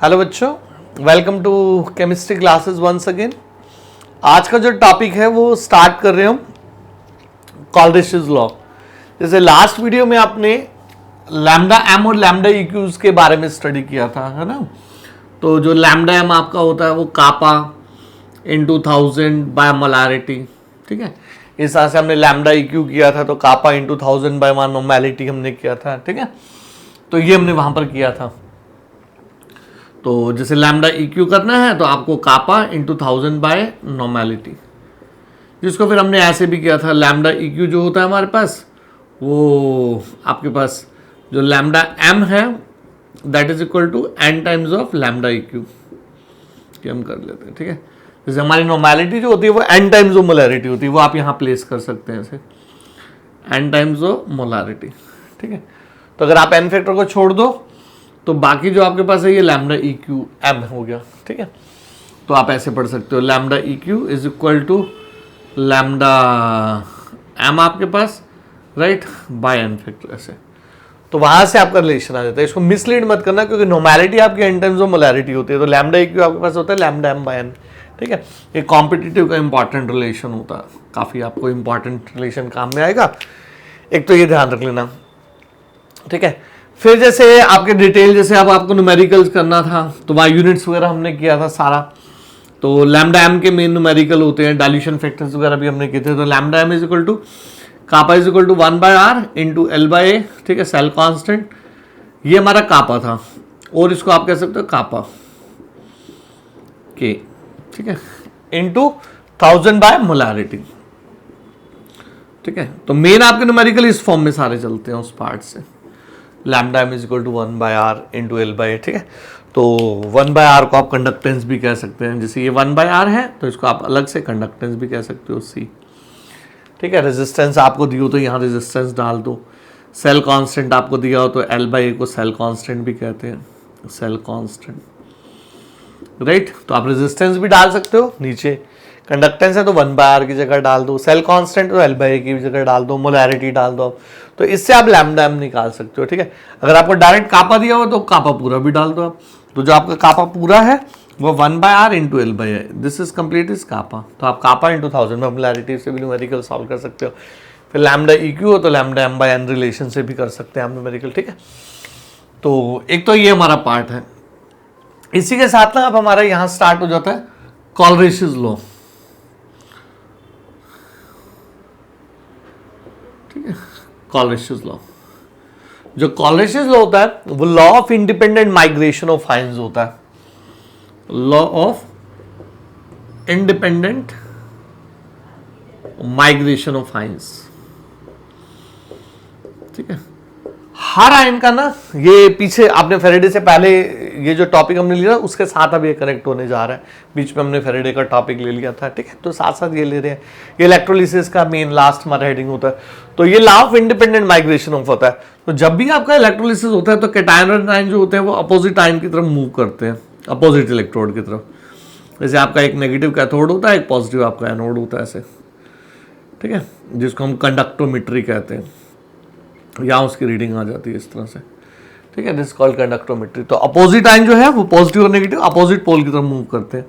Hello बच्चों, welcome to chemistry classes once again. आज का जो टॉपिक है वो स्टार्ट कर रहे हैं हम कॉलरिशेस लॉ। जैसे लास्ट वीडियो में आपने लैम्डा एम और लैम्डा इक्यूज के बारे में स्टडी किया था, है ना। तो जो लैम्डा एम आपका होता है वो कापा इंटू 1000 बाय मोलारिटी, ठीक है। इस तरह से हमने लैम्डा इक्यू किया था, तो कापा इंटू 1000 बाय नॉर्मेलिटी हमने किया था, ठीक है। तो ये हमने वहां पर किया था। तो जैसे लैम्डा इक्यू करना है तो आपको कापा इंटू 1000 बाय नॉर्मेलिटी, जिसको फिर हमने ऐसे भी किया था। लैम्डा इक्यू जो होता है हमारे पास वो आपके पास जो लैम्डा एम है that is equal to N times of lambda eq, कि हम कर लेते हैं, ठीक है। जैसे हमारी नॉर्मेलिटी जो होती है वो एन टाइम्स ऑफ मोलैरिटी होती है, वो आप यहाँ प्लेस कर सकते हैं ऐसे, एन टाइम्स ऑफ मोलैरिटी, ठीक है। तो अगर आप एन फैक्टर को छोड़ दो तो बाकी जो आपके पास है ये लैम्डा ई क्यू एम हो गया, ठीक है। तो आप ऐसे पढ़ सकते हो lambda E Q is equal to lambda M आपके पास, राइट, बाय एन फैक्टर ऐसे। तो वहां से आपका रिलेशन आ जाता है। इसको मिसलीड मत करना, क्योंकि नॉर्मेलिटी आपकी एन टाइम्स ऑफ मोलैरिटी होती है, तो लैम्डा ई क्यू आपके पास होता है लैम्डा एम बाय एन, ठीक है। ये कॉम्पिटिटिव का इंपॉर्टेंट रिलेशन होता है, काफी आपको इंपॉर्टेंट रिलेशन काम में आएगा। एक तो ये ध्यान रख लेना, ठीक है। फिर जैसे आपके डिटेल, जैसे अब आपको न्यूमेरिकल्स करना था तो वहाँ यूनिट्स वगैरह हमने किया था सारा। तो लैम्डा एम के मेन न्यूमेरिकल होते हैं, डाइल्यूशन फैक्टर्स वगैरह भी हमने किए थे। तो lambda M is equal to kappa is equal to 1/r into L by A, ठीक है, सेल कांस्टेंट। ये हमारा कापा था, और इसको आप कह सकते हो कापा के, ठीक है, इंटू 1000 बाय मोलैरिटी, ठीक है। तो मेन आपके न्यूमेरिकल इस फॉर्म में सारे चलते हैं उस पार्ट से। Lambda M is equal to 1/r into L by A, ठीक है। तो 1/r को आप कंडक्टेंस भी कह सकते हैं। जैसे ये 1/r है तो इसको आप अलग से कंडक्टेंस भी कह सकते हो, सी, ठीक है। रेजिस्टेंस आपको दी हो तो यहाँ रेजिस्टेंस डाल दो। सेल कांस्टेंट आपको दिया हो तो एल बाई ए को सेल कांस्टेंट भी कहते हैं, सेल कांस्टेंट, राइट। तो आप रेजिस्टेंस भी डाल सकते हो नीचे। कंडक्टेंस है तो 1/r की जगह डाल दो, सेल कांस्टेंट तो एल बाई ए की जगह डाल दो, मोलैरिटी डाल दो। तो इससे आप लैम्डा एम निकाल सकते हो, ठीक है। अगर आपको डायरेक्ट कापा दिया हो तो कापा पूरा भी डाल दो आप। तो जो आपका कापा पूरा है वो 1/r into L by A, this is complete is kappa. तो आप कापा इंटू 1000 में मोलैरिटी से भी न्यूमेरिकल सॉल्व कर सकते हो। फिर लैम्डा ई क्यू हो तो lambda M by N relation से भी कर सकते हैं आप न्यूमेरिकल, ठीक है। तो एक तो ये हमारा पार्ट है। इसी के साथ ना अब हमारा यहाँ स्टार्ट हो जाता है कॉलरिशेस लॉ, ठीक है। कॉलरिशेस लॉ, जो कॉलरिशेस लॉ होता है वो law of independent migration of ions होता है। Law of independent migration of ions, ठीक है। हर आयन का ना, ये पीछे आपने फेरेडे से पहले ये जो टॉपिक हमने लिया उसके साथ अब ये कनेक्ट होने जा रहा है। बीच में हमने फेरेडे का टॉपिक ले लिया था, ठीक है। तो साथ साथ ये ले रहे हैं। ये इलेक्ट्रोलिसिस का मेन लास्ट हमारा हेडिंग होता है। तो ये law of independent migration of होता है। तो जब भी आपका इलेक्ट्रोलिसिस होता है तो कैटायन और आयन जो होते हैं वो अपोजिट आयन की तरफ मूव करते हैं, अपोजिट इलेक्ट्रोड की तरफ। जैसे आपका एक नेगेटिव कैथोड होता है, एक पॉजिटिव आपका एनोड होता है ऐसे, ठीक है, जिसको हम कंडक्टोमेट्री कहते हैं। यहाँ उसकी रीडिंग आ जाती है इस तरह से, ठीक है, दिस कॉल्ड कंडक्टोमेट्री। तो अपोजिट आयन जो है वो पॉजिटिव और नेगेटिव अपोजिट पोल की तरफ मूव करते हैं।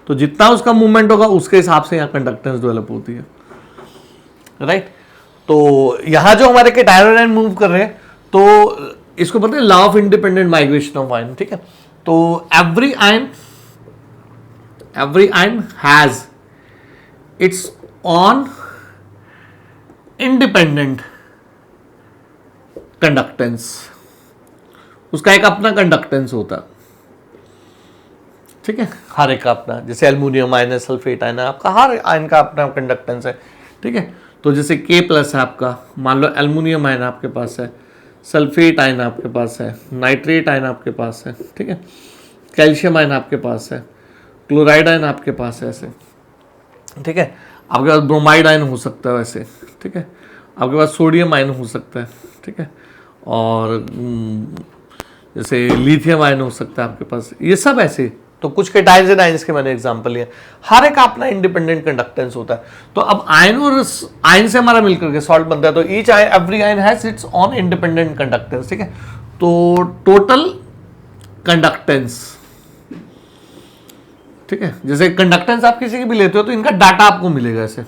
तो जितना उसका मूवमेंट होगा उसके हिसाब से यहाँ कंडक्टेंस डेवलप होती है, राइट। तो यहाँ जो हमारे कैटायन आयन मूव कर रहे हैं तो इसको बोलते हैं law of independent migration of ion, ठीक है। तो every ion has its on independent conductance, उसका एक अपना कंडक्टेंस होता है, ठीक है। हर एक का अपना, जैसे एल्युमिनियम आयन है, सल्फेट आयन है, आपका हर आयन का अपना कंडक्टेंस है, ठीक है। तो जैसे K+ है आपका, मान लो एल्युमिनियम आयन आपके पास है, सल्फेट आयन आपके पास है, नाइट्रेट आयन आपके पास है, ठीक है, कैल्शियम आयन आपके पास है, क्लोराइड आयन आपके पास है ऐसे, ठीक है। आपके पास ब्रोमाइड आयन हो सकता है वैसे, ठीक है। आपके पास सोडियम आयन हो सकता है, ठीक है। और जैसे लिथियम आयन हो सकता है आपके पास, ये सब ऐसे। तो कुछ कैटायंस एंड आयंस के मैंने एग्जांपल लिए, हर एक अपना इंडिपेंडेंट कंडक्टेंस होता है। तो अब आयन और आयन से हमारा मिलकर के सॉल्ट बनता है। तो each every ion has its on independent conductance, ठीक है। तो टोटल कंडक्टेंस ठीक है। जैसे कंडक्टेंस आप किसी की भी लेते हो तो इनका डाटा आपको मिलेगा ऐसे,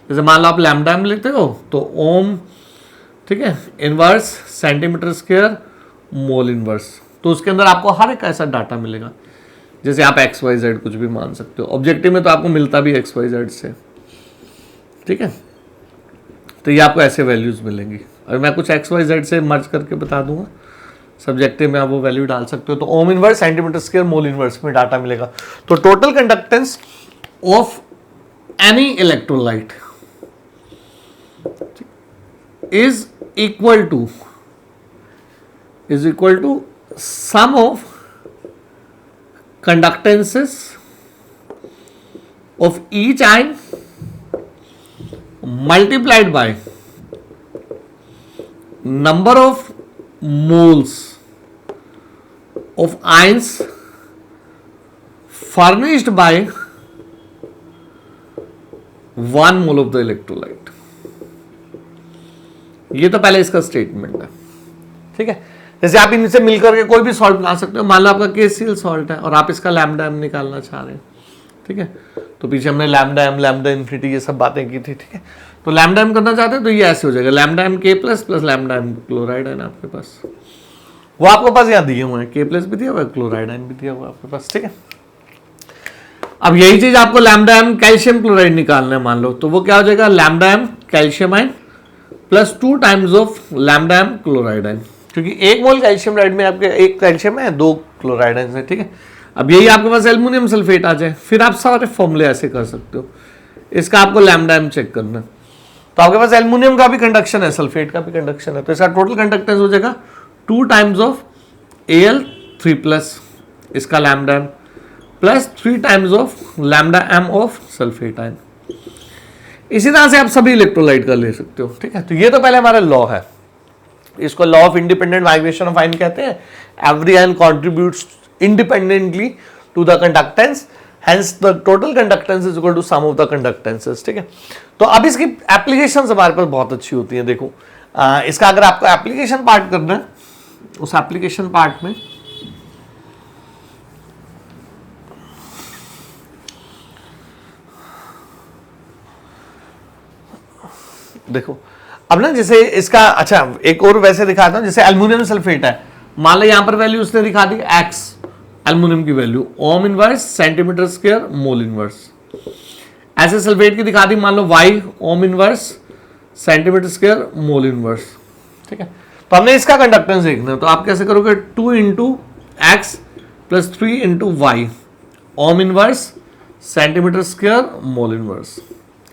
जैसे मान लो आप लैम्डा एम लेते हो तो ओम, ठीक है, inverse centimetre square mole inverse, तो उसके अंदर आपको हर एक ऐसा डाटा मिलेगा। जैसे आप एक्स वाई जेड कुछ भी मान सकते हो, ऑब्जेक्टिव में तो आपको मिलता भी एक्स वाई जेड से, ठीक है। तो ये आपको ऐसे वैल्यूज मिलेंगी। अगर मैं कुछ एक्स वाई जेड से मर्ज करके बता दूंगा, सब्जेक्टिव में आप वो वैल्यू डाल सकते हो। तो ओम inverse centimetre square mole inverse में डाटा मिलेगा। तो total conductance of any electrolyte is equal to sum of conductances of each ion multiplied by number of moles of ions furnished by 1 mole of the electrolyte। ये तो पहले इसका statement है, ठीक है। जैसे आप इनसे मिलकर के कोई भी सॉल्ट बना सकते हो। मान लो आपका KCl सॉल्ट है और आप इसका लैम्डा एम निकालना चाह रहे हैं, ठीक है। तो पीछे हमने लैम्डा एम, लैम्डा इन्फिनिटी ये सब बातें की थी, ठीक है। तो लैम्डा एम करना चाहते हैं तो ये ऐसे हो जाएगा, lambda M K plus plus lambda M chloride ion आपके पास, वो आपके पास यहाँ दिए हुए हैं, K प्लस भी दिया हुआ है, क्लोराइड आयन भी दिया हुआ है आपके पास, ठीक है। अब यही चीज आपको लैम्डा एम कैल्शियम क्लोराइड निकालना है मान लो, तो वो क्या हो जाएगा, lambda M calcium ion plus 2 times of lambda M chloride ion, क्योंकि 1 मोल कैल्शियम राइड में आपके 1 कैल्शियम है, 2 क्लोराइड आयन है, ठीक है। अब यही आपके पास एल्युमिनियम सल्फेट आ जाए, फिर आप सारे फॉर्मूले ऐसे कर सकते हो। इसका आपको लैम्डा एम चेक करना है, तो आपके पास एल्युमिनियम का भी कंडक्शन है, सल्फेट का भी कंडक्शन है, तो इसका टोटल कंडक्टेंस हो जाएगा 2 टाइम्स ऑफ Al3 प्लस इसका lambda M plus 3 times of lambda M of sulphate ion. इसी तरह से आप सभी इलेक्ट्रोलाइट का ले सकते हो, ठीक है। तो ये तो पहले हमारा लॉ है, इसको law of independent migration of ion कहते हैं। Every ion contributes independently to the conductance, hence the total conductance is equal to sum of the conductances, ठीक है। तो अब इसकी एप्लीकेशंस हमारे पास बहुत अच्छी होती हैं। देखो इसका अगर आपको एप्लीकेशन पार्ट करना है, उस एप्लीकेशन पार्ट में देखो, अब ना जैसे इसका, अच्छा एक और वैसे दिखाता हूं, जैसे एल्युमिनियम सल्फेट है, मान लो यहां पर वैल्यू उसने दिखा दी x, एल्युमिनियम की वैल्यू ओम inverse centimetre square mole inverse. ऐसे सल्फेट की दिखा दी मान लो y, ओम inverse centimetre square mole inverse, ठीक है। तो हमने इसका कंडक्टेंस देखना है, तो आप कैसे करोगे, 2 into X plus 3 into Y, ohm inverse centimetre square mole inverse,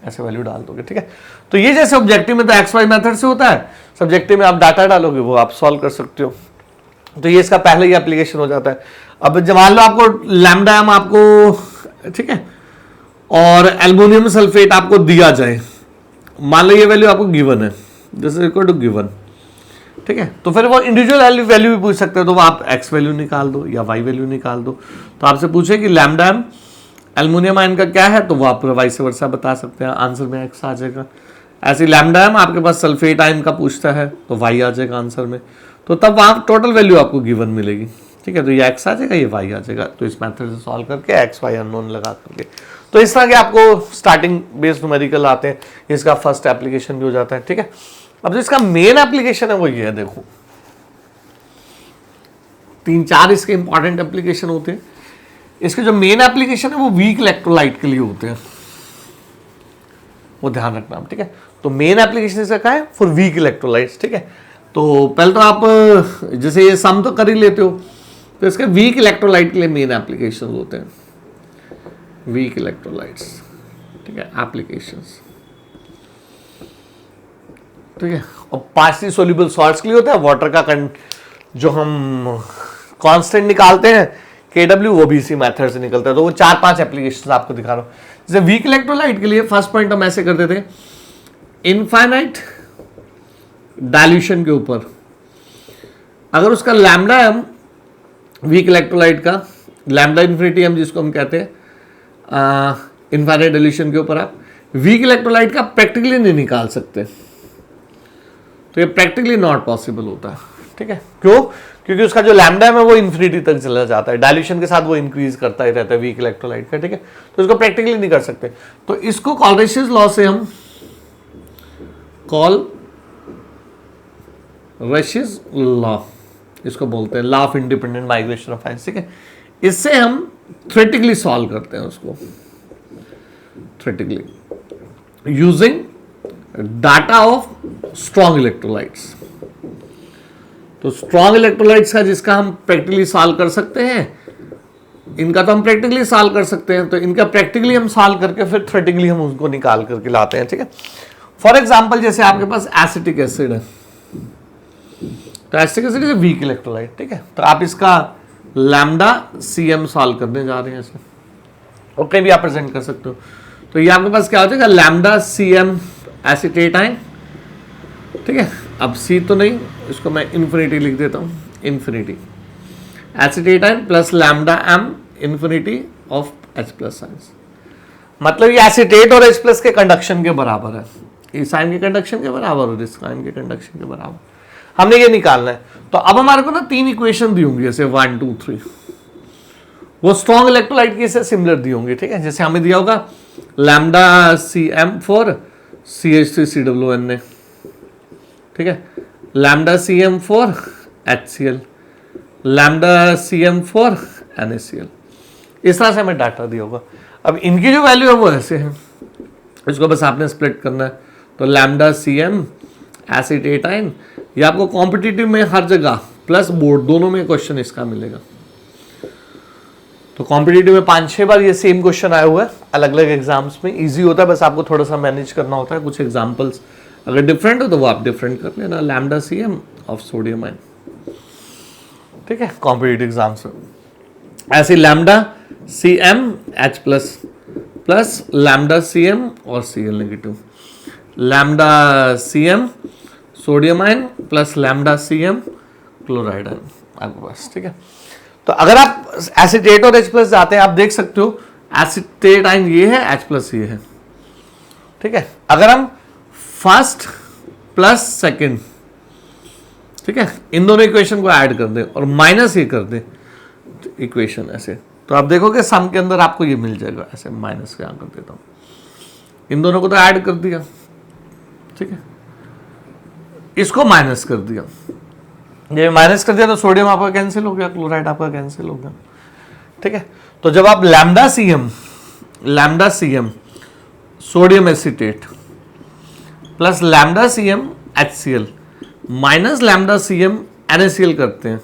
ऐसे वैल्यू डाल दोगे, ठीक है। तो ये जैसे ऑब्जेक्टिव में तो XY मेथड से होता है, सब्जेक्टिव में आप डाटा डालोगे वो आप सॉल्व कर सकते हो। तो ये इसका पहले ही एप्लीकेशन हो जाता है। अब जब मान लो आपको लैम्डा एम आपको, ठीक है, और एल्युमिनियम सल्फेट आपको दिया जाए, मान लो ये वैल्यू आपको गिवन है, this is equal to given, ठीक है। तो फिर वो इंडिविजुअल वैल्यू भी पूछ सकते हो, तो वो आप X वैल्यू निकाल दो या Y वैल्यू निकाल दो। तो आपसे पूछे कि लैम्डा एम एल्युमिनियम आयन का क्या है, तो वो आप वाइस वर्सा बता सकते हैं, आंसर में X आ जाएगा। ऐसे लैम्डा एम आपके पास सल्फेट आयन का पूछता है तो Y आ जाएगा आंसर में, तो तब वहाँ टोटल वैल्यू आपको गिवन मिलेगी, ठीक है। तो ये X आ जाएगा, ये Y आ जाएगा। तो इस मेथड से सॉल्व करके X Y अननोन लगा करके, तो इस तरह के आपको स्टार्टिंग बेस्ड न्यूमेरिकल आते हैं। इसका फर्स्ट एप्लीकेशन भी हो जाता है, ठीक है। अब जो इसका मेन एप्लीकेशन है वो ये है, देखो 3-4 इसके इंपॉर्टेंट एप्लीकेशन होते हैं। इसके जो मेन एप्लीकेशन है वो वीक इलेक्ट्रोलाइट के लिए होते हैं, वो ध्यान रखना, ठीक है। तो मेन एप्लीकेशन इसका क्या है, फॉर वीक इलेक्ट्रोलाइट्स, ठीक है। तो पहले तो आप जैसे ये सम तो कर ही लेते हो, तो इसके वीक इलेक्ट्रोलाइट के लिए मेन एप्लीकेशन होते हैं, वीक इलेक्ट्रोलाइट्स, ठीक है, एप्लीकेशंस, ठीक है। और पार्शियली सोल्यूबल सॉल्ट्स के लिए होता है वाटर का जो हम कांस्टेंट निकालते हैं KW, वो भी इसी मेथड से निकलता है। तो वो 4-5 एप्लीकेशंस आपको दिखा रहा हूं। जैसे वीक इलेक्ट्रोलाइट के लिए फर्स्ट पॉइंट हम ऐसे करते थे, इनफाइनाइट डाइल्यूशन के ऊपर अगर उसका लैम्डा एम वीक इलेक्ट्रोलाइट का लैम्डा इन्फिनिटी एम जिसको हम कहते हैं, इनफाइनाइट डाइल्यूशन के ऊपर आप वीक इलेक्ट्रोलाइट का प्रैक्टिकली नहीं निकाल सकते, तो ये प्रैक्टिकली नॉट पॉसिबल होता है, ठीक है, क्यों? क्योंकि उसका जो लैम्डा है वो इन्फिनिटी तक चला जाता है, डाइल्यूशन के साथ वो इंक्रीज करता ही रहता है वीक इलेक्ट्रोलाइट का, ठीक है। तो इसको प्रैक्टिकली नहीं कर सकते, तो इसको कॉलरेशियस लॉ से हम कॉलरेशियस लॉ इसको बोलते हैं, law of independent migration of ice, ठीक है। इससे हम थ्योरेटिकली सॉल्व करते हैं उसको, theoretically using data of strong electrolytes. तो स्ट्रॉन्ग इलेक्ट्रोलाइट्स का जिसका हम प्रैक्टिकली सॉल्व कर सकते हैं, इनका तो हम प्रैक्टिकली सॉल्व कर सकते हैं, तो इनका प्रैक्टिकली हम सॉल्व करके फिर थ्योरेटिकली हम उसको निकाल करके लाते हैं, ठीक है। फॉर एग्जांपल जैसे आपके पास एसिटिक एसिड है, तो acetic acid is weak electrolyte, ठीक है। तो आप इसका लैम्डा CM सॉल्व करने जा रहे हैं इसे, और कहीं भी आप प्रेजेंट कर सकते हो। तो ये आपके पास क्या हो जाएगा, लैम्डा CM एसिटेटाइन, ठीक है। अब C तो नहीं, इसको मैं इन्फिनिटी लिख देता हूं, infinity acetate ion plus lambda M infinity of H plus साइंस। मतलब ये एसिटेट और H प्लस के कंडक्शन के बराबर है, इस आयन के कंडक्शन के बराबर और इस आयन के कंडक्शन के बराबर, हमने ये निकालना है। तो अब हमारे को ना 3 इक्वेशन दी होंगी, जैसे 1 2 3, वो स्ट्रॉन्ग इलेक्ट्रोलाइट की से सिमिलर दी होंगी, ठीक है। जैसे हमें दिया होगा लैम्डा CM for CH3COONA, ठीक है, lambda CM for HCl, lambda CM for NaCl, इस तरह से हमें डाटा दिया होगा। अब इनकी जो वैल्यू है वो ऐसे है, इसको बस आपने स्प्लिट करना है। तो लैम्डा CM एसिटेटाइन, ये आपको कॉम्पिटिटिव में हर जगह प्लस बोर्ड दोनों में क्वेश्चन इसका मिलेगा। तो कॉम्पिटिटिव में 5-6 बार ये सेम क्वेश्चन आया हुआ है अलग अलग एग्जाम्स में, इजी होता है, बस आपको थोड़ा सा मैनेज करना होता है। कुछ एग्जाम्पल्स अगर डिफरेंट हो तो वो आप डिफरेंट कर लेना, lambda CM of sodium ion, ठीक है, कॉम्पिटिटिव एग्जाम्स में। ऐसे lambda CM H plus plus lambda CM और Cl negative, lambda CM sodium ion plus lambda CM chloride ion आपके पास, ठीक है। तो अगर आप एसिटेट और H प्लस जाते हैं, आप देख सकते हो एसिटेट आयन ये है, H प्लस ये है, ठीक है। अगर हम फर्स्ट प्लस सेकंड, ठीक है, इन दोनों इक्वेशन को ऐड कर दें और माइनस ये कर दें इक्वेशन ऐसे, तो आप देखोगे सम के अंदर आपको ये मिल जाएगा, ऐसे माइनस क्या कर देता हूं, इन दोनों को तो ऐड कर दिया, ठीक है, इसको माइनस कर दिया, ये माइनस कर दिया तो सोडियम आपका कैंसिल हो गया, क्लोराइड आपका कैंसिल हो गया, ठीक है। तो जब आप lambda CM sodium acetate plus lambda CM HCl minus lambda CM NaCl करते हैं,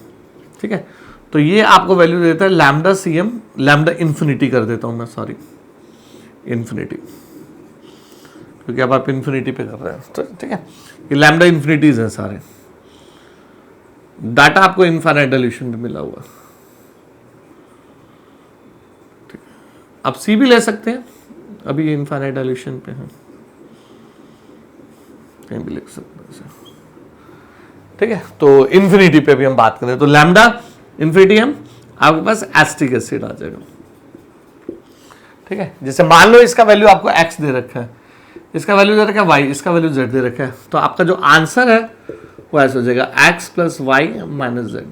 ठीक है, तो ये आपको वैल्यू देता है लैम्डा CM, लैम्डा इन्फिनिटी कर देता हूं मैं, सॉरी इन्फिनिटी, क्योंकि अब आप इन्फिनिटी पे कर रहे हैं, तो ठीक है, ये लैम्डा इन्फिनिटीज हैं सारे, डाटा आपको इनफाइनाइट डाइल्यूशन पे मिला हुआ, ठीक है। आप C भी ले सकते हैं, अभी ये इनफाइनाइट डाइल्यूशन पे है, कहीं भी लिख सकते हैं, ठीक है। तो इन्फिनिटी पे भी हम बात करें तो लैम्डा इन्फिनिटी हम आपके पास एसिटिक एसिड आ जाएगा, ठीक है। जैसे मान लो इसका वैल्यू आपको x दे रखा है, इसका वैल्यू दे रखा है y, इसका वैल्यू z दे रखा है, तो आपका जो आंसर है वो ऐसे हो जाएगा x plus Y minus z,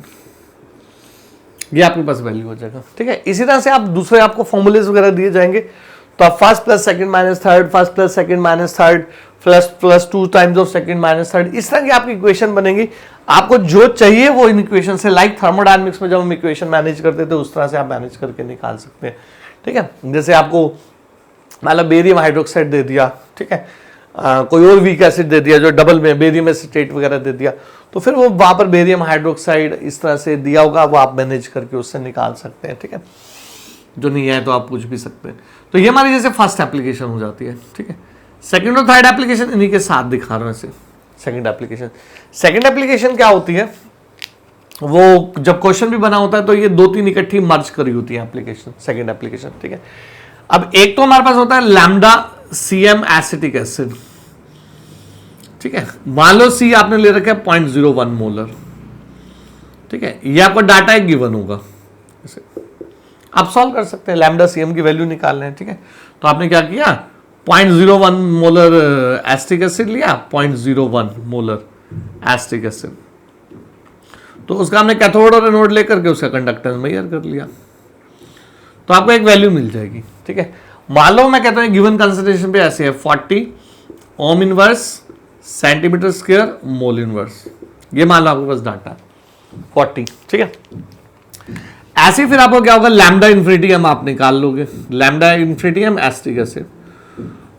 ये आपके पास वैल्यू हो जाएगा, ठीक है। इसी तरह से आप दूसरे आपको फॉर्मूलेज वगैरह दिए जाएंगे, तो आप first plus second minus third, first plus second minus third, plus 2 times of second minus third, इस तरह की आपकी इक्वेशन बनेगी। आपको जो चाहिए वो इन इक्वेशन से, लाइक थर्मोडायनेमिक्स में जब हम इक्वेशन मैनेज करते थे उस तरह से आप मैनेज करके निकाल सकते हैं, ठीक है। जैसे आपको मतलब बेरियम हाइड्रोक्साइड दे दिया, ठीक है, कोई और वीक एसिड दे दिया जो डबल में बेरियम एसिटेट वगैरह दे दिया, तो फिर वो वहां पर बेरियम हाइड्रोक्साइड इस तरह से दिया होगा, वो आप मैनेज करके उससे निकाल सकते हैं, ठीक है। जो नहीं है तो आप पूछ भी सकते हैं। तो ये हमारी जैसे फर्स्ट एप्लीकेशन हो जाती है, ठीक है। सेकंड और थर्ड एप्लीकेशन इन्हीं के साथ दिखा रहा हूं ऐसे। सेकंड एप्लीकेशन क्या होती है, वो जब क्वेश्चन भी बना होता है तो ये 2-3 इकट्ठी मर्ज करी होती है एप्लीकेशन, सेकंड एप्लीकेशन, ठीक है। अब एक तो हमारे पास होता है लैम्डा CM एसिटिक एसिड, ठीक है, मान लो C आपने ले रखा है 0.01 मोलर, ठीक है, ये आपका डाटा एक गिवन होगा, आप सॉल्व कर सकते हैं, लैम्डा CM की वैल्यू निकालना है, ठीक है। तो आपने क्या किया, 0.01 मोलर एसिटिक एसिड लिया, 0.01 मोलर एसिटिक एसिड, तो उसका हमने कैथोड और एनोड लेकर के उसका कंडक्टेंस मेजर कर लिया, तो आपको एक वैल्यू मिल जाएगी। ठीक है, मान लो मैं कहता हूं गिवन कंसंट्रेशन पे ऐसे है 40 ओम inverse centimetre square mole inverse, ये मान लो आपके पास डाटा 40। ठीक है, ऐसे फिर आपको क्या होगा, लैम्डा इन्फिनिटी हम आप निकाल लोगे, लैम्डा इन्फिनिटी हम एसिटिक एसिड,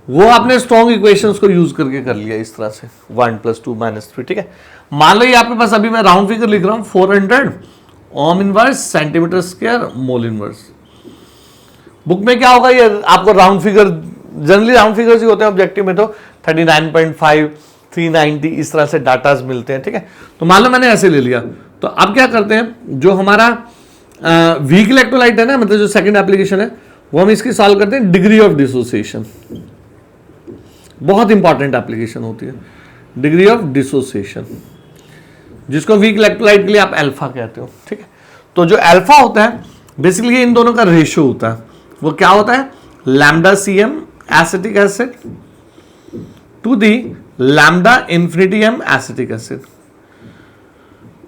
वो आपने स्ट्रॉन्ग इक्वेशंस को यूज करके कर लिया इस तरह से 1 + 2 - 3। ठीक है, मान लो ये आपके पास, अभी मैं राउंड फिगर लिख रहा हूं 400 ohm inverse centimetre square mole inverse. Book में क्या होगा, ये आपको round figure, generally round figures ही होते हैं, ऑब्जेक्टिव में तो 39.5 390 इस तरह से डाटाज मिलते हैं। ठीक है, तो मान लो मैंने ऐसे ले लिया, तो अब क्या करते हैं, जो हमारा वीक इलेक्ट्रोलाइट है ना, मतलब जो सेकंड एप्लीकेशन है, वो हम इसकी सॉल्व करते हैं डिग्री ऑफ डिसोसिएशन। बहुत इंपॉर्टेंट एप्लीकेशन होती है डिग्री ऑफ डिसोसिएशन, जिसको वीक इलेक्ट्रोलाइट के लिए आप अल्फा कहते हो। ठीक है, तो जो अल्फा होता है बेसिकली इन दोनों का रेशियो होता है, वो क्या होता है, lambda CM acetic acid to the lambda infinity M acetic acid.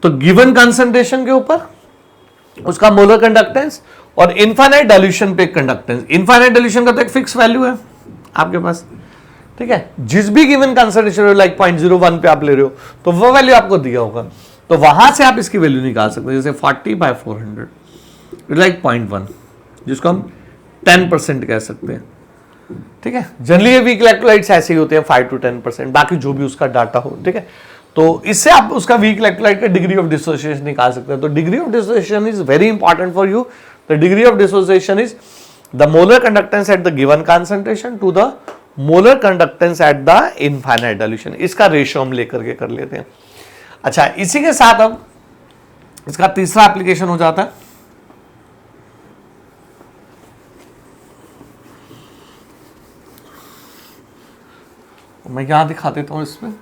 तो गिवन कंसंट्रेशन के ऊपर उसका मोलर कंडक्टेंस और इनफाइनाइट डाइल्यूशन पे कंडक्टेंस, इनफाइनाइट डाइल्यूशन का तो एक फिक्स वैल्यू है आपके पास। ठीक है, जिस भी गिवन कंसंट्रेशन लाइक 0.01 पे आप ले रहे हो तो वो वैल्यू आपको दिया होगा, तो वहां से आप इसकी वैल्यू निकाल सकते हो, जैसे 40/400 लाइक 0.1, जिसको हम 10% कह सकते हैं। ठीक है, जनरली ये वीक इलेक्ट्रोलाइट्स ऐसे ही होते हैं 5 to 10%, बाकी जो भी उसका डाटा हो। ठीक है, तो इससे आप उसका वीक इलेक्ट्रोलाइट का डिग्री ऑफ डिसोसिएशन निकाल सकते हैं। तो degree of dissociation is very important for you. The degree of dissociation is the molar conductance at the given concentration to the molar conductance at the infinite dilution, इसका ratio हम लेकर के कर लेते हैं। अच्छा, इसी के साथ अब इसका तीसरा एप्लीकेशन हो जाता है मैं यहां दिखा देता हूं इसमें।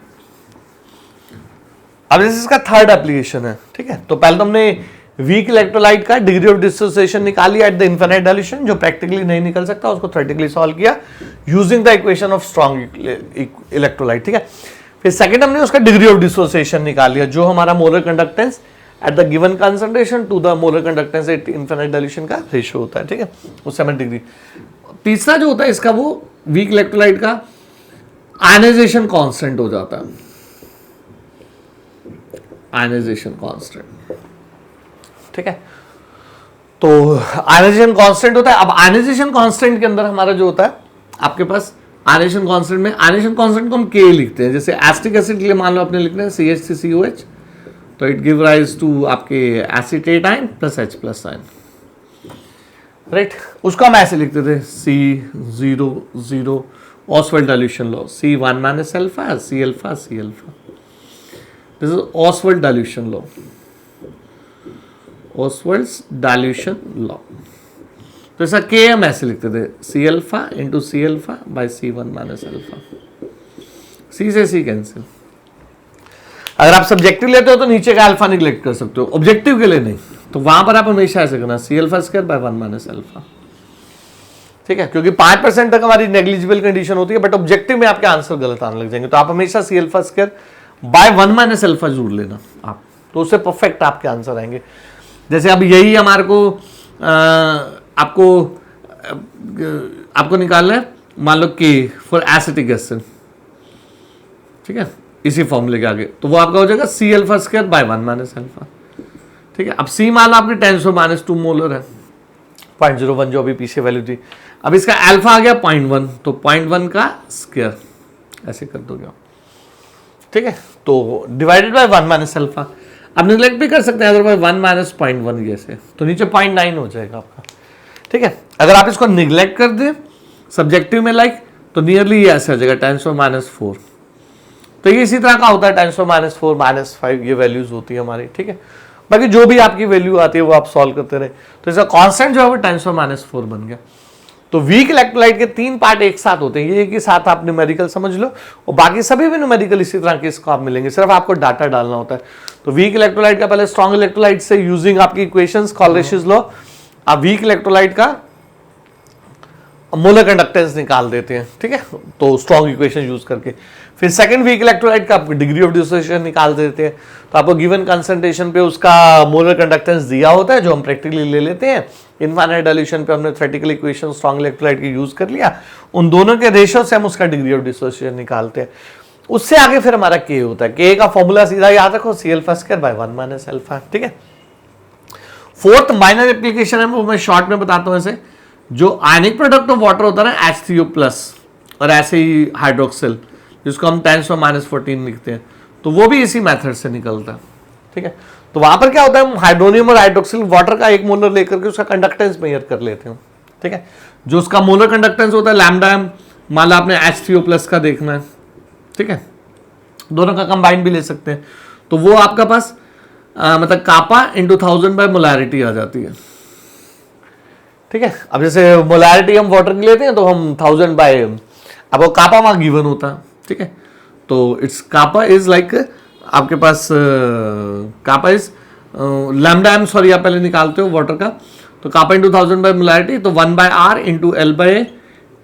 अब जैसे इसका थर्ड एप्लीकेशन है। ठीक है, तो पहले तो हमने वीक इलेक्ट्रोलाइट का डिग्री ऑफ डिसोसिएशन निकाली एट द इनफिनिट डाइल्यूशन, जो प्रैक्टिकली नहीं निकल सकता, उसको थ्योरेटिकली सॉल्व किया using the equation of strong electrolyte. ठीक है, फिर सेकंड हमने उसका डिग्री ऑफ डिसोसिएशन निकाल लिया, जो हमारा molar conductance at the given concentration to the molar conductance at infinite dilution का रेशियो होता है। ठीक है, उससे हमें डिग्री। तीसरा जो होता है इसका, वो वीक इलेक्ट्रोलाइट का आयनाइजेशन कांस्टेंट हो जाता है, आयनाइजेशन कांस्टेंट। ठीक है, तो आयनाइजेशन कांस्टेंट होता है। अब आयनाइजेशन कांस्टेंट के अंदर हमारा जो होता है आपके पास, आयनाइजेशन कांस्टेंट में आयनाइजेशन कांस्टेंट को हम K लिखते हैं। जैसे एसिटिक एसिड के लिए मान लो आपने लिखना है CH3COH, तो इट गिव राइज टू आपके acetate ion plus H+ ion, right. उसको हम ऐसे लिखते थे C0 Ostwald dilution law, C1 - α C alpha C alpha, this is Ostwald dilution law, Ostwald's dilution law. तो ऐसा K हम ऐसे लिखते थे C alpha into C alpha by C1 - α, C से C कैंसिल। अगर आप सब्जेक्टिव लेते हो तो नीचे का अल्फा निगलेक्ट कर सकते हो, ऑब्जेक्टिव के लिए नहीं, तो वहां पर आप हमेशा ऐसे करना C alpha² by 1 - α। ठीक है, क्योंकि 5% तक हमारी नेग्लिजिबल कंडीशन होती है, बट ऑब्जेक्टिव में आपके आंसर गलत आने लग जाएंगे, तो आप हमेशा C alpha² by 1 - α जोड़ लेना आप, तो उससे परफेक्ट आपके आंसर आएंगे। जैसे अब यही हमारे को आपको निकालना है, मान लो K फॉर एसिटिक एसिड। ठीक है, इसी फॉर्मूले के आगे, तो वो आपका हो जाएगा C alpha² by 1 - α। ठीक है, अब C मान लो आपकी 10⁻² मोलर है, 0.01 जो अभी पीछे वैल्यू थी। अब इसका अल्फा आ गया 0.1, तो 0.1 का स्क्वायर ऐसे कर दोगे आप। ठीक है, तो डिवाइडेड बाय 1 - α। आप निगलेक्ट भी कर सकते हैं अदरवाइज 1 - 0.1 जैसे, तो नीचे 0.9 हो जाएगा आपका। ठीक है, अगर आप इसको निगलेक्ट कर दें सब्जेक्टिव में लाइक, तो नियरली ये ऐसे आ जाएगा 10⁻⁴। तो ये इसी तरह का होता है 10⁻⁴ -5 ये वैल्यूज होती है हमारी। ठीक है, बाकी जो भी आपकी वैल्यू आती है वो आप सॉल्व करते रहे, तो इसका कांस्टेंट जो है वो 10⁻⁴ बन गया। तो वीक इलेक्ट्रोलाइट के 3 पार्ट एक साथ होते हैं, ये एक ही साथ आप न्यूमेरिकल समझ लो, और बाकी सभी भी न्यूमेरिकल इसी तरह के इसको आप मिलेंगे, सिर्फ आपको डाटा डालना होता है। तो वीक इलेक्ट्रोलाइट का पहले स्ट्रॉन्ग इलेक्ट्रोलाइट से यूजिंग आपकी इक्वेशंस कॉलरेशियस लॉ, आप वीक इलेक्ट्रोलाइट का मोलर कंडक्टेंस निकाल देते हैं, ठीक है, तो स्ट्रॉन्ग इक्वेशन यूज करके। फिर सेकंड वीक इलेक्ट्रोलाइट का डिग्री ऑफ डिसोसिएशन निकाल देते हैं, तो आपको गिवन कंसंट्रेशन पे उसका मोलर कंडक्टेंस दिया होता है जो हम प्रैक्टिकली ले लेते हैं। इनफाइनाइट डाइल्यूशन पे हमने थ्योरेटिकल इक्वेशन स्ट्रॉन्ग इलेक्ट्रोलाइट की यूज कर लिया, उन दोनों के रेशियो से हम उसका डिग्री ऑफ डिसोसिएशन निकालते हैं। उससे आगे फिर हमारा के होता है, के का फॉर्मूला सीधा याद रखो, Cl2/1 - ठीक है। फोर्थ माइनर एप्लीकेशन है वो मैं शॉर्ट में बताता हूं। ऐसे जो आयनिक प्रोडक्ट ऑफ वाटर होता है ना H3O+ और ऐसे ही हाइड्रोक्सिल जिसको हम 10⁻14 लिखते हैं, तो वो भी इसी मेथड से निकलता है, ठीक है। तो वहां पर क्या होता है, हम हाइड्रोनियम और हाइड्रोक्सिल वाटर का 1 मोलर लेकर के उसका कंडक्टेंस मेजर कर लेते हैं, ठीक है। जो उसका मोलर कंडक्टेंस होता है λm, मान लो आपने H3O+ का देखना है, ठीक है, दोनों का कंबाइन भी ले सकते हैं, तो वो आपका पास मतलब कापा × 1000 मोलैरिटी आ जाती है, ठीक है। अब जैसे मोलैरिटी हम वाटर की लेते हैं तो हम 1000 आपको कापा वहां गिवन होता है, ठीक है। तो इट्स कापा इज लाइक आपके पास कापा इज λm, सॉरी आप पहले निकालते हो वाटर का, तो कापा × 1000 मोलैरिटी, तो 1/r × L/A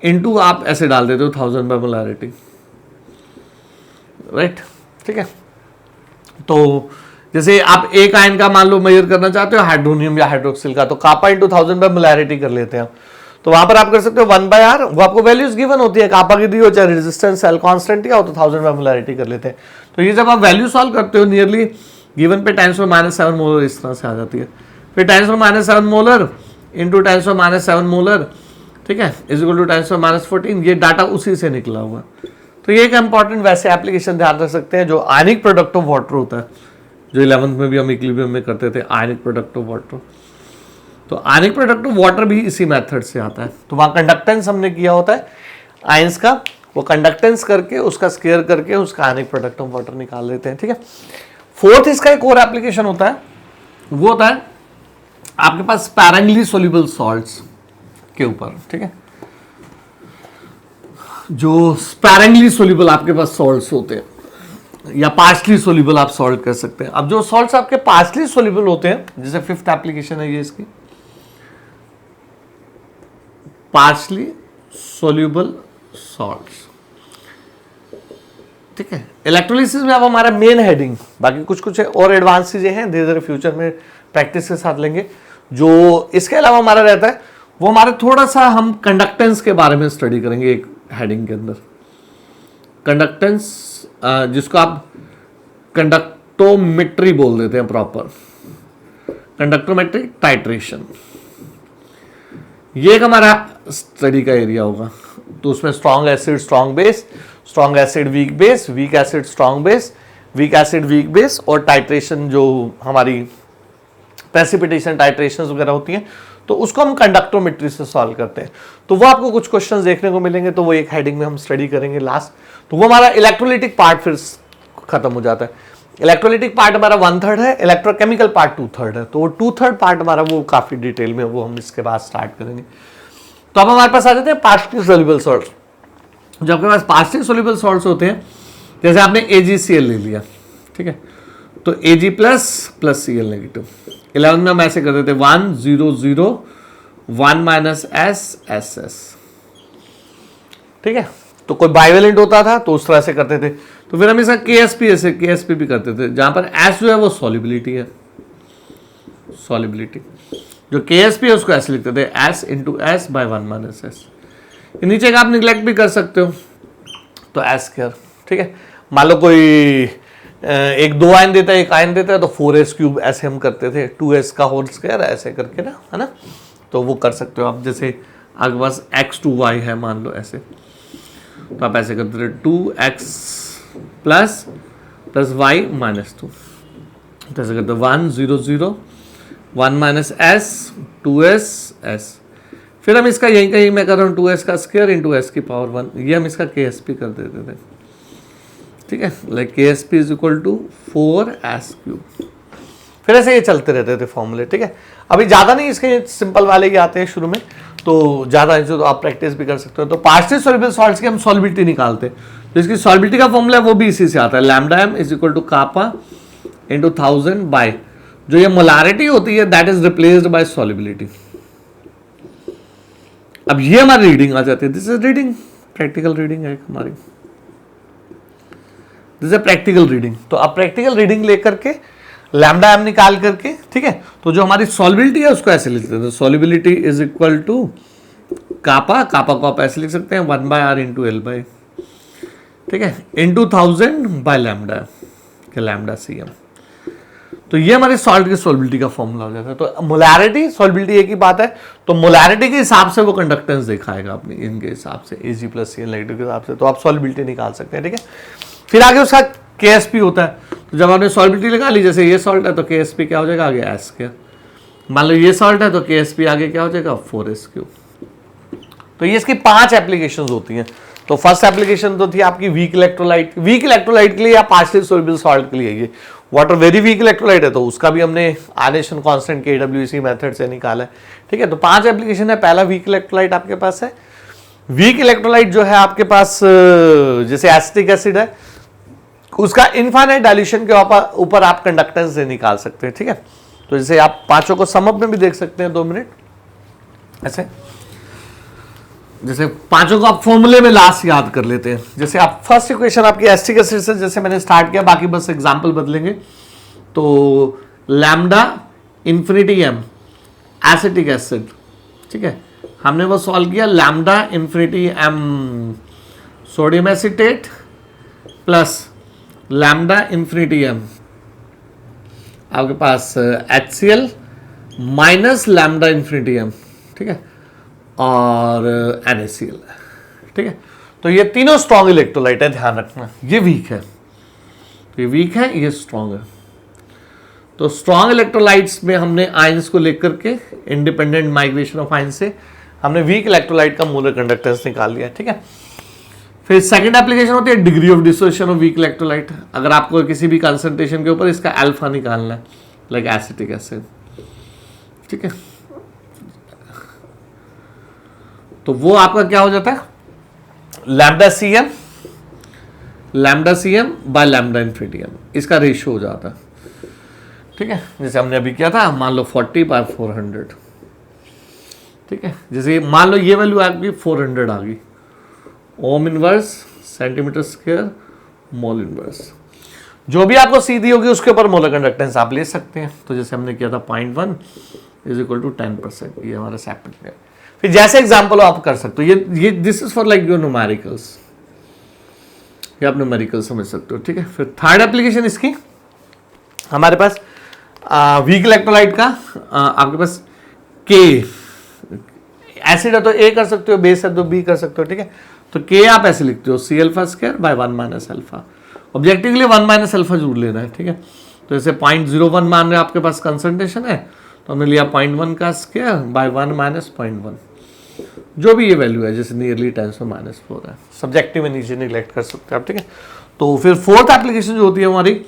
इंटू आप ऐसे डाल देते हो 1000 मोलैरिटी, राइट, ठीक है। तो जैसे आप एक आयन का मान लो मेजर करना चाहते हो हाइड्रोनियम या हाइड्रोक्सिल का, तो कापा × 1000 मोलैरिटी कर लेते हैं, तो वहां पर आप कर सकते हो 1/r, वो आपको वैल्यूज गिवन होती है, कापा की दी हो चाहे रेजिस्टेंस सेल कांस्टेंट या हो, तो 1000 मोलैरिटी कर लेते हैं। तो ये जब आप वैल्यू सॉल्व करते हो नियरली गिवन पे 10⁻⁷ मोलर इस तरह से आ जाती है, फिर 10⁻⁷ मोलर × 10⁻⁷ मोलर, ठीक है, इज इक्वल टू 10⁻14, ये डाटा उसी से निकला हुआ। तो ये एक इंपॉर्टेंट वैसे एप्लीकेशन ध्यान रख सकते हैं, जो आयनिक प्रोडक्ट ऑफ वाटर होता है, जो 11th में भी हम इक्विलिब्रियम में करते थे, आयनिक प्रोडक्ट ऑफ वाटर। तो आयनिक प्रोडक्ट ऑफ वाटर भी इसी मेथड से आता है। तो वहां कंडक्टेंस हमने किया होता है आयंस का, वो कंडक्टेंस करके उसका स्क्वायर करके उसका आयनिक प्रोडक्ट ऑफ वाटर निकाल लेते हैं, ठीक है। फोर्थ इसका एक और एप्लीकेशन होता है, वो होता है आपके पास स्पैरेंगली सोल्यूबल सॉल्ट्स के ऊपर, ठीक है। जो स्पैरेंगली सोल्यूबल आपके पास सॉल्ट्स होते हैं या पार्शली सोल्यूबल आप सॉल्व कर सकते हैं। अब जो सॉल्ट्स आपके पार्शली सोल्यूबल होते हैं, जैसे फिफ्थ एप्लीकेशन है ये इसकी, पार्शली सोल्यूबल सॉल्ट्स, ठीक है। इलेक्ट्रोलिसिस में अब हमारा मेन हेडिंग, बाकी कुछ कुछ और एडवांस चीजें हैं धीरे धीरे फ्यूचर में प्रैक्टिस के साथ लेंगे। जो इसके अलावा हमारा रहता है वो हमारे थोड़ा सा हम कंडक्टेंस के बारे में स्टडी करेंगे एक हेडिंग के अंदर। कंडक्टेंस जिसको आप कंडक्टोमेट्री बोल देते हैं, प्रॉपर कंडक्टोमेट्री टाइट्रेशन, ये एक हमारा स्टडी का एरिया होगा। तो उसमें strong acid strong base, strong acid weak base, weak acid strong base, weak acid weak base, और टाइट्रेशन जो हमारी प्रेसिपिटेशन टाइट्रेशन वगैरह होती हैं, तो उसको हम कंडक्टोमेट्री से सॉल्व करते हैं। तो वो आपको कुछ क्वेश्चंस देखने को मिलेंगे, तो वो एक हेडिंग में हम स्टडी करेंगे लास्ट। तो वो हमारा इलेक्ट्रोलिटिक पार्ट फिर खत्म हो जाता है। इलेक्ट्रोलिटिक पार्ट हमारा 1/3 है, इलेक्ट्रोकेमिकल पार्ट 2/3 है, तो वो 2/3 पार्ट हमारा वो काफी डिटेल में वो हम इसके बाद स्टार्ट करेंगे। तो अब हमारे पास आ जाते हैं पार्शली सोल्यूबल सॉल्ट्स। जब आपके पास पार्शली सोल्यूबल सॉल्ट्स होते हैं, जैसे आपने AgCl ले लिया, ठीक है, तो Ag प्लस Cl नेगेटिव, 11 में हम ऐसे करते थे 1 0 0 1 माइनस S S, ठीक है। तो कोई बाइवेलेंट होता था तो उस तरह से करते थे। तो फिर हम इसका KSP भी करते थे, जहां पर S जो है वो सॉल्युबिलिटी है, सॉल्युबिलिटी। जो KSP है उसको ऐसे लिखते थे S × S/1 - S। नीचे का आप निगलेक्ट भी कर सकते हो, तो S², ठीक है। मान लो कोई एक 2 आयन देता है, एक आयन देता है, तो 4s³ ऐसे हम करते थे, 2s का होल स्क्वायर ऐसे करके ना, है ना। तो वो कर सकते हो आप, जैसे आपके पास x2y है मान लो ऐसे, तो आप ऐसे करते थे 2x प्लस y - 2, तो ऐसे करते 1 0 0 1 माइनस S 2s S। फिर हम इसका यही कहीं मैं कर रहा हूँ 2s का स्क्वायर × s की पावर 1, ये हम इसका KSP कर देते थे, ठीक है, like KSP is equal to 4s³। फिर ऐसे ये चलते रहते थे फॉर्मूले, ठीक है। अभी ज्यादा नहीं, इसके सिंपल वाले ही आते हैं शुरू में, तो ज्यादा जो तो आप प्रैक्टिस भी कर सकते हो। तो पार्शली सोल्यूबल सॉल्ट्स की हम सॉल्युबिलिटी निकालते हैं, तो इसकी सॉल्युबिलिटी का फॉर्मूला है वो भी इसी से आता है, λm is equal to kappa × 1000 by, जो ये मोलारिटी होती है that is replaced by solubility. अब ये हमारी रीडिंग आ जाती है, this is reading, practical reading है हमारी, दिस इज प्रैक्टिकल रीडिंग। तो अब प्रैक्टिकल रीडिंग लेकर के लैम्डा एम निकाल करके, ठीक है, तो जो हमारी सॉल्युबिलिटी है उसको ऐसे लिख देते हैं, सॉल्युबिलिटी इज इक्वल टू कापा, कापा को आप ऐसे लिख सकते हैं 1/r इंटू एल बाई, ठीक है, इंटू 1000 बाय लैम्डा, के लैम्डा सी एम। तो ये हमारी सॉल्ट की सॉल्युबिलिटी का फॉर्मूला हो जाता है। तो मोलैरिटी सॉल्युबिलिटी एक ही बात है, तो मोलैरिटी के हिसाब से वो कंडक्टेंस दिखाएगा अपनी, इनके हिसाब से Ag प्लस Cl नेगेटिव के हिसाब से, तो आप सॉल्युबिलिटी निकाल सकते हैं, ठीक है। फिर आगे उसका KSP होता है, तो जब आपने सॉल्युबिलिटी निकाली, जैसे ये सॉल्ट है तो KSP क्या हो जाएगा आगे S², मान लो ये सॉल्ट है तो KSP आगे क्या हो जाएगा 4S³। तो ये इसकी 5 एप्लीकेशंस होती हैं। तो फर्स्ट एप्लीकेशन तो थी आपकी वीक इलेक्ट्रोलाइट, वीक इलेक्ट्रोलाइट के लिए या पार्शियल सोल्यूबल सॉल्ट के लिए, ये वाटर वेरी वीक इलेक्ट्रोलाइट है तो उसका भी हमने आयनेशन कांस्टेंट KW इसी मेथड से निकाला है, ठीक है। तो 5 एप्लीकेशन है। पहला वीक इलेक्ट्रोलाइट आपके पास है, वीक इलेक्ट्रोलाइट जो है आपके पास जैसे एसिटिक एसिड है, उसका इनफाइनाइट डाइल्यूशन के ऊपर आप कंडक्टेंस से निकाल सकते हैं, ठीक है। तो जैसे आप पांचों को समअप में भी देख सकते हैं 2 मिनट ऐसे, जैसे पांचों को आप फॉर्मूले में लास्ट याद कर लेते हैं। जैसे आप फर्स्ट इक्वेशन आपकी एसिटिक एसिड से जैसे मैंने स्टार्ट किया, बाकी बस एग्जांपल बदलेंगे। तो lambda infinity M acetic acid, ठीक है, हमने वो सॉल्व किया, lambda infinity M sodium acetate plus lambda infinity M आपके पास HCl minus lambda infinity M, ठीक है, और NaCl, ठीक है। तो ये तीनों स्ट्रॉन्ग इलेक्ट्रोलाइट है, ध्यान रखना। ये वीक है, तो ये वीक है, ये स्ट्रॉन्ग है। तो स्ट्रॉन्ग इलेक्ट्रोलाइट्स में हमने आयंस को लेकर के इंडिपेंडेंट माइग्रेशन ऑफ आयंस से हमने वीक इलेक्ट्रोलाइट का मोलर कंडक्टेंस निकाल लिया, ठीक है। फिर सेकंड एप्लीकेशन होती है degree of dissociation of weak electrolyte. अगर आपको किसी भी कंसंट्रेशन के ऊपर इसका अल्फा निकालना है, लाइक एसिटिक एसिड, ठीक है, तो वो आपका क्या हो जाता है lambda C M by lambda infinity M, इसका रेशियो हो जाता है, ठीक है। जैसे हमने अभी किया था, मान लो 40/400, ठीक है। जैसे मान लो ये वैल्यू आपकी 400 आ गई, ओम inverse centimetre square mole inverse, जो भी आपको सीधी होगी उसके ऊपर मोलर कंडक्टेंस आप ले सकते हैं। तो जैसे हमने किया था 0.1 इज इक्वल टू 10%, ये हमारा सेपरेट है। फिर जैसे एग्जांपल आप कर सकते हो, ये this is for like your numericals, ये आप न्यूमेरिकल समझ सकते हो, ठीक है। फिर थर्ड एप्लीकेशन इसकी हमारे पास वीक इलेक्ट्रोलाइट का, आपके पास के एसिड है तो ए कर सकते हो, बेस है तो बी कर सकते हो, ठीक है। तो के आप ऐसे लिखते हो C∝² bye 1 minus alpha, objective के लिए 1 माइनस अल्फा जरूर लेना है, ठीक है। तो जैसे 0.01 मान रहे आपके पास कंसंट्रेशन है, तो हमने लिया 0.1 का स्क्वायर बाय 1 माइनस 0.1, जो भी ये वैल्यू है, जैसे नियरली 10⁻⁴ है, सब्जेक्टिव में नीचे निगलेक्ट कर सकते हैं आप, ठीक है। तो फिर फोर्थ एप्लीकेशन जो होती है हमारी,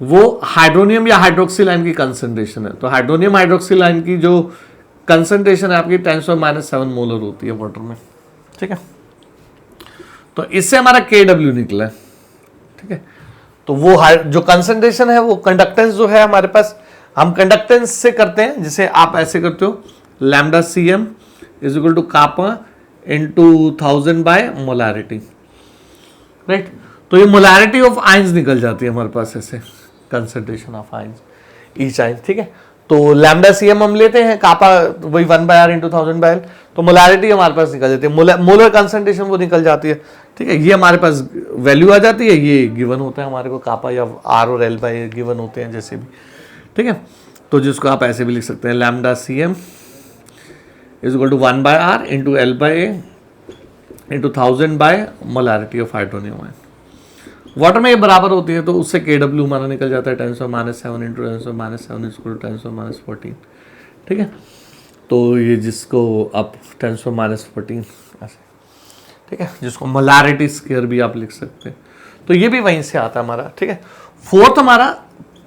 वो हाइड्रोनियम या हाइड्रोक्सिल आयन की कंसंट्रेशन है। तो हाइड्रोनियम हाइड्रोक्सिल आयन की जो कंसंट्रेशन है आपकी 10⁻⁷ मोलर होती है वाटर में, ठीक है। तो इससे हमारा KW निकला है, ठीक है। तो वो जो कंसंट्रेशन है, वो कंडक्टेंस जो है हमारे पास, हम कंडक्टेंस से करते हैं, जिसे आप ऐसे करते हो lambda CM is equal to kappa into 1000 by molarity, right. तो ये मोलैरिटी ऑफ आयंस निकल जाती है हमारे पास ऐसे, concentration of ions each ions, ठीक है। तो लैम्डा CM हम लेते हैं, कापा वही 1/r इंटू 1000 बाय, तो मोलैरिटी हमारे पास निकल जाती है, मोलर कंसंट्रेशन वो निकल जाती है, ठीक है। ये हमारे पास वैल्यू आ जाती है, ये गिवन होता है हमारे को, कापा या R और L बाय गिवन होते हैं जैसे भी, ठीक है। तो जिसको आप ऐसे भी लिख सकते हैं, lambda CM is equal to 1/r into L by into 1000 by molarity of hydronium ion. Water में ये बराबर होती है, तो उससे KW हमारा निकल जाता है 10⁻⁷ इंटू 10⁻⁷ इज इक्वल टू 10⁻14, ठीक है। तो ये जिसको आप 10⁻14 ऐसे, ठीक है, जिसको मोलैरिटी स्क्वायर भी आप लिख सकते हैं, तो ये भी वहीं से आता है हमारा, ठीक है। फोर्थ हमारा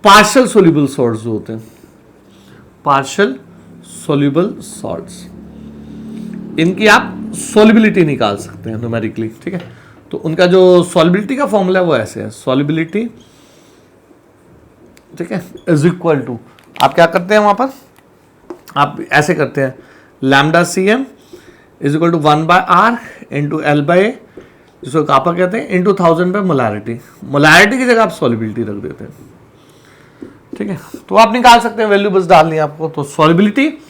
पार्शियल सोल्यूबल सॉल्ट्स जो होते हैं, पार्शियल सोल्यूबल सॉल्ट्स, इनकी आप सोल्युबिलिटी निकाल सकते हैं न्यूमेरिकली, ठीक है। तो उनका जो सॉल्युबिलिटी का फॉर्मूला है वो ऐसे है, सॉल्युबिलिटी, ठीक है, इज इक्वल टू, आप क्या करते हैं वहां पर, आप ऐसे करते हैं lambda CM is equal to 1/r into L by A, जिसको कापा कहते हैं, इंटू 1000 पे मोलैरिटी। मोलैरिटी की जगह आप सॉल्युबिलिटी रख देते हैं, ठीक है। तो आप निकाल सकते हैं वैल्यू, बस डालनी है आपको। तो सॉल्युबिलिटी